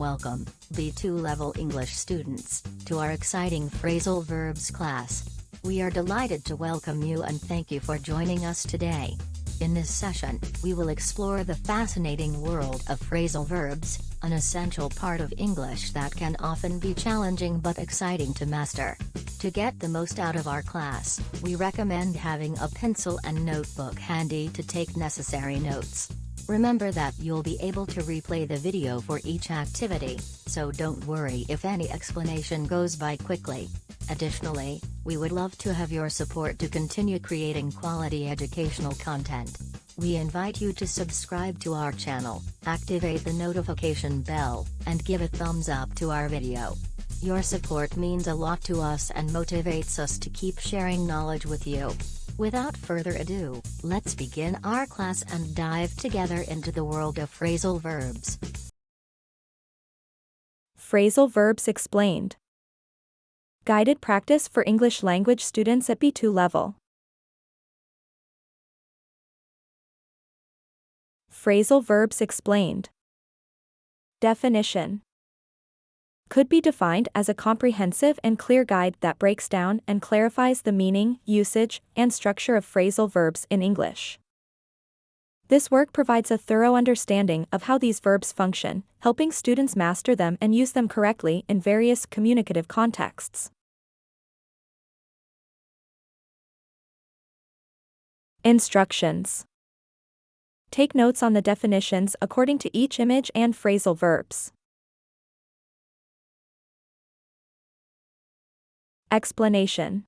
Welcome, B2 level English students, to our exciting Phrasal Verbs class. We are delighted to welcome you and thank you for joining us today. In this session, we will explore the fascinating world of phrasal verbs, an essential part of English that can often be challenging but exciting to master. To get the most out of our class, we recommend having a pencil and notebook handy to take necessary notes. Remember that you'll be able to replay the video for each activity, so don't worry if any explanation goes by quickly. Additionally, we would love to have your support to continue creating quality educational content. We invite you to subscribe to our channel, activate the notification bell, and give a thumbs up to our video. Your support means a lot to us and motivates us to keep sharing knowledge with you. Without further ado, let's begin our class and dive together into the world of phrasal verbs. Phrasal Verbs Explained. Guided practice for English language students at B2 level. Phrasal Verbs Explained. Definition. Could be defined as a comprehensive and clear guide that breaks down and clarifies the meaning, usage, and structure of phrasal verbs in English. This work provides a thorough understanding of how these verbs function, helping students master them and use them correctly in various communicative contexts. Instructions. Take notes on the definitions according to each image and phrasal verbs. Explanation.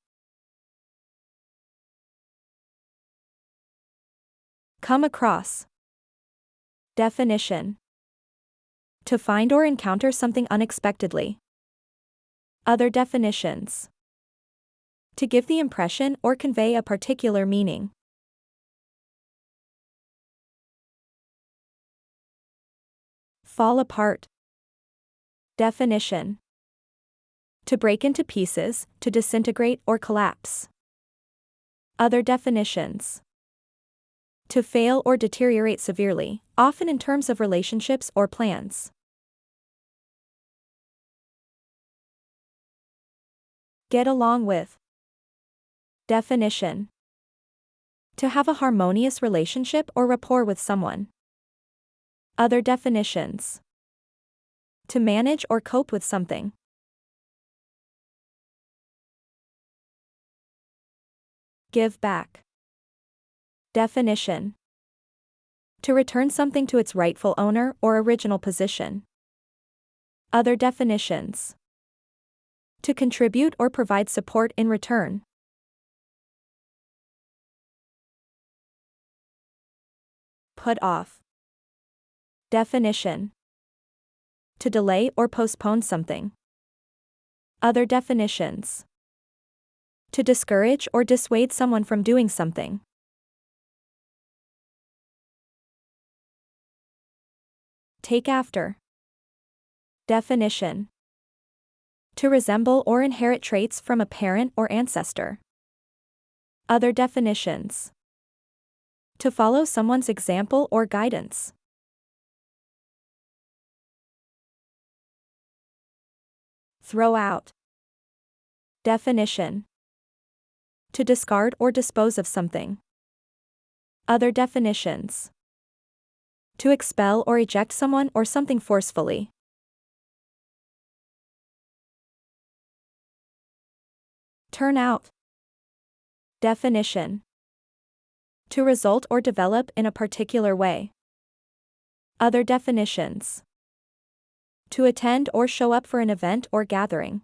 Come across. Definition. To find or encounter something unexpectedly. Other definitions. To give the impression or convey a particular meaning. Fall apart. Definition. To break into pieces, to disintegrate or collapse. Other definitions. To fail or deteriorate severely, often in terms of relationships or plans. Get along with. Definition. To have a harmonious relationship or rapport with someone. Other definitions. To manage or cope with something. Give back. Definition. To return something to its rightful owner or original position. Other definitions. To contribute or provide support in return. Put off. Definition. To delay or postpone something. Other definitions. To discourage or dissuade someone from doing something. Take after. Definition. To resemble or inherit traits from a parent or ancestor. Other definitions. To follow someone's example or guidance. Throw out. Definition. To discard or dispose of something. Other definitions. To expel or eject someone or something forcefully. Turn out. Definition. To result or develop in a particular way. Other definitions. To attend or show up for an event or gathering.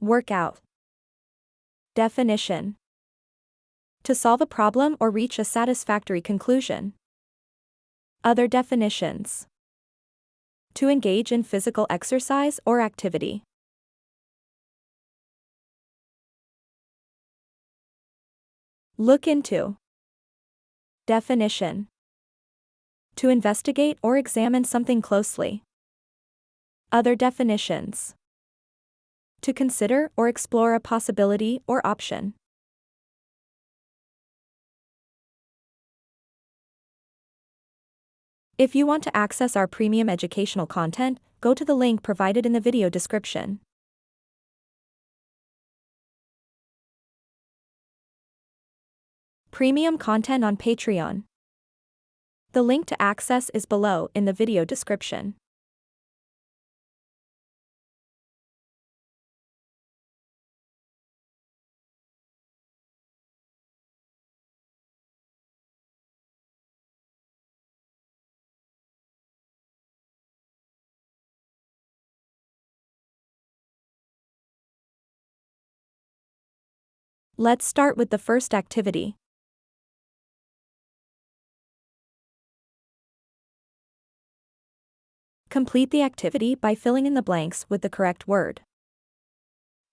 Work out. Definition. To solve a problem or reach a satisfactory conclusion. Other definitions. To engage in physical exercise or activity. Look into. Definition. To investigate or examine something closely. Other definitions. To consider or explore a possibility or option. If you want to access our premium educational content, go to the link provided in the video description. Premium content on Patreon. The link to access is below in the video description. Let's start with the first activity. Complete the activity by filling in the blanks with the correct word.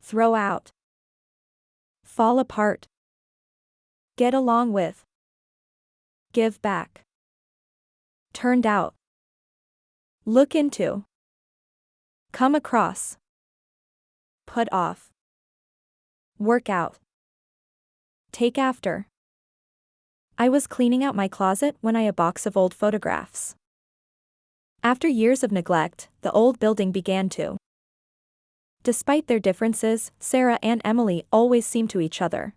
Throw out, fall apart, get along with, give back, turned out, look into, come across, put off, work out, take after. I was cleaning out my closet when I saw a box of old photographs. After years of neglect, the old building began to. Despite their differences, Sarah and Emily always seemed to each other.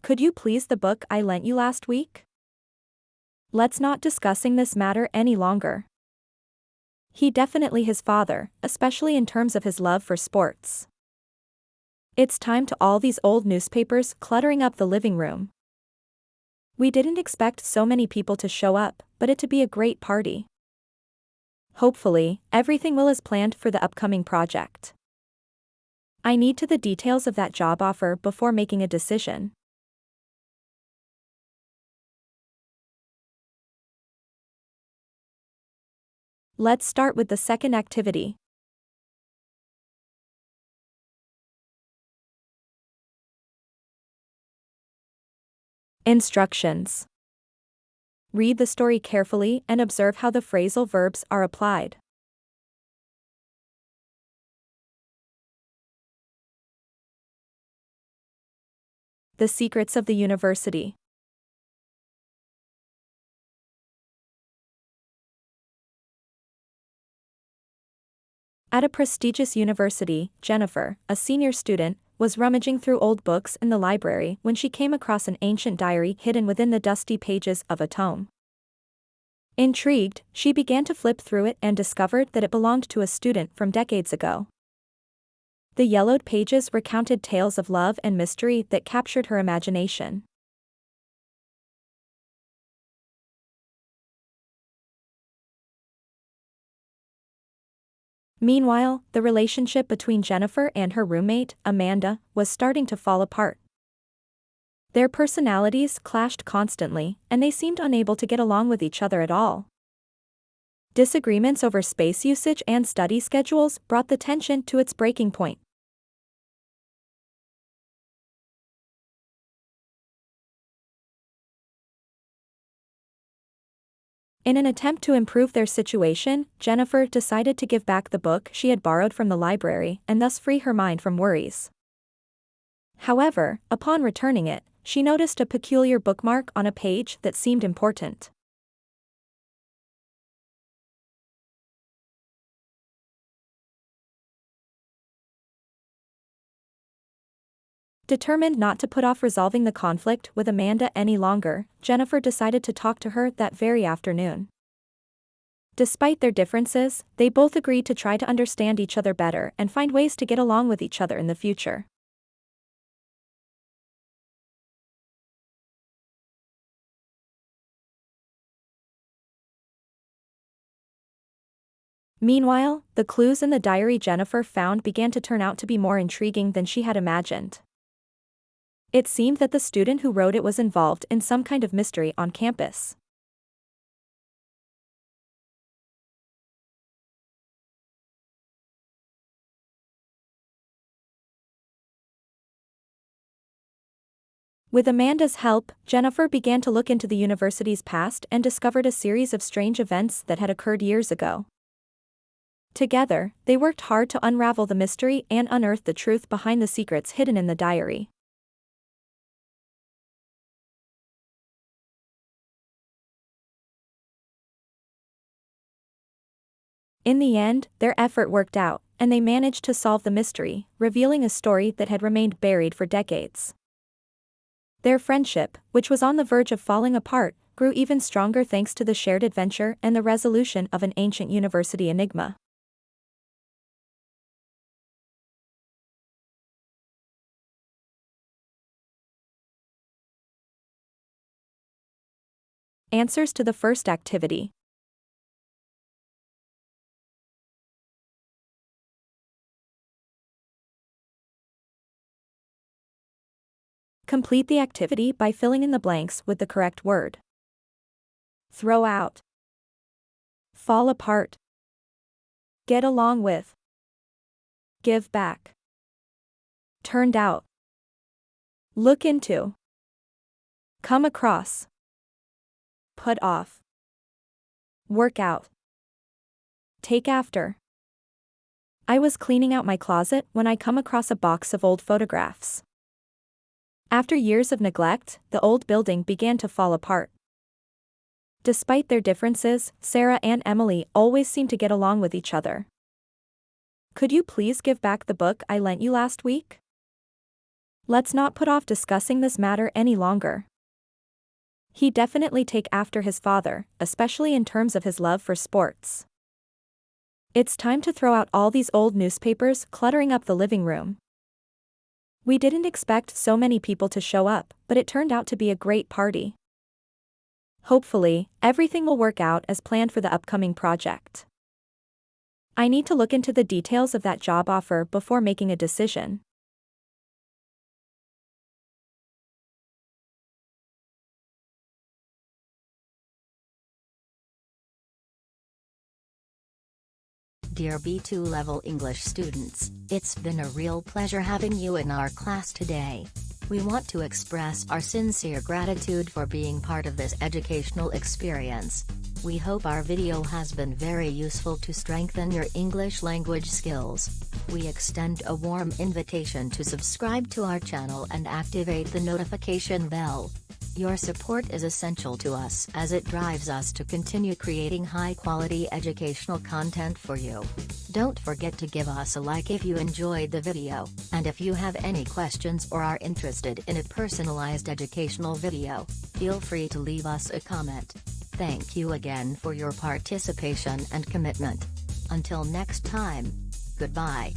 Could you please the book I lent you last week? Let's not discussing this matter any longer. He definitely his father, especially in terms of his love for sports. It's time to all these old newspapers cluttering up the living room. We didn't expect so many people to show up, but it to be a great party. Hopefully, everything will as planned for the upcoming project. I need to the details of that job offer before making a decision. Let's start with the second activity. Instructions. Read the story carefully and observe how the phrasal verbs are applied. The secrets of the university. At a prestigious university, Jennifer, a senior student, was rummaging through old books in the library when she came across an ancient diary hidden within the dusty pages of a tome. Intrigued, she began to flip through it and discovered that it belonged to a student from decades ago. The yellowed pages recounted tales of love and mystery that captured her imagination. Meanwhile, the relationship between Jennifer and her roommate, Amanda, was starting to fall apart. Their personalities clashed constantly, and they seemed unable to get along with each other at all. Disagreements over space usage and study schedules brought the tension to its breaking point. In an attempt to improve their situation, Jennifer decided to give back the book she had borrowed from the library and thus free her mind from worries. However, upon returning it, she noticed a peculiar bookmark on a page that seemed important. Determined not to put off resolving the conflict with Amanda any longer, Jennifer decided to talk to her that very afternoon. Despite their differences, they both agreed to try to understand each other better and find ways to get along with each other in the future. Meanwhile, the clues in the diary Jennifer found began to turn out to be more intriguing than she had imagined. It seemed that the student who wrote it was involved in some kind of mystery on campus. With Amanda's help, Jennifer began to look into the university's past and discovered a series of strange events that had occurred years ago. Together, they worked hard to unravel the mystery and unearth the truth behind the secrets hidden in the diary. In the end, their effort worked out, and they managed to solve the mystery, revealing a story that had remained buried for decades. Their friendship, which was on the verge of falling apart, grew even stronger thanks to the shared adventure and the resolution of an ancient university enigma. Answers to the first activity. Complete the activity by filling in the blanks with the correct word. Throw out. Fall apart. Get along with. Give back. Turned out. Look into. Come across. Put off. Work out. Take after. I was cleaning out my closet when I come across a box of old photographs. After years of neglect, the old building began to fall apart. Despite their differences, Sarah and Emily always seemed to get along with each other. Could you please give back the book I lent you last week? Let's not put off discussing this matter any longer. He definitely take after his father, especially in terms of his love for sports. It's time to throw out all these old newspapers cluttering up the living room. We didn't expect so many people to show up, but it turned out to be a great party. Hopefully, everything will work out as planned for the upcoming project. I need to look into the details of that job offer before making a decision. Dear B2 level English students, it's been a real pleasure having you in our class today. We want to express our sincere gratitude for being part of this educational experience. We hope our video has been very useful to strengthen your English language skills. We extend a warm invitation to subscribe to our channel and activate the notification bell. Your support is essential to us as it drives us to continue creating high-quality educational content for you. Don't forget to give us a like if you enjoyed the video, and if you have any questions or are interested in a personalized educational video, feel free to leave us a comment. Thank you again for your participation and commitment. Until next time, goodbye.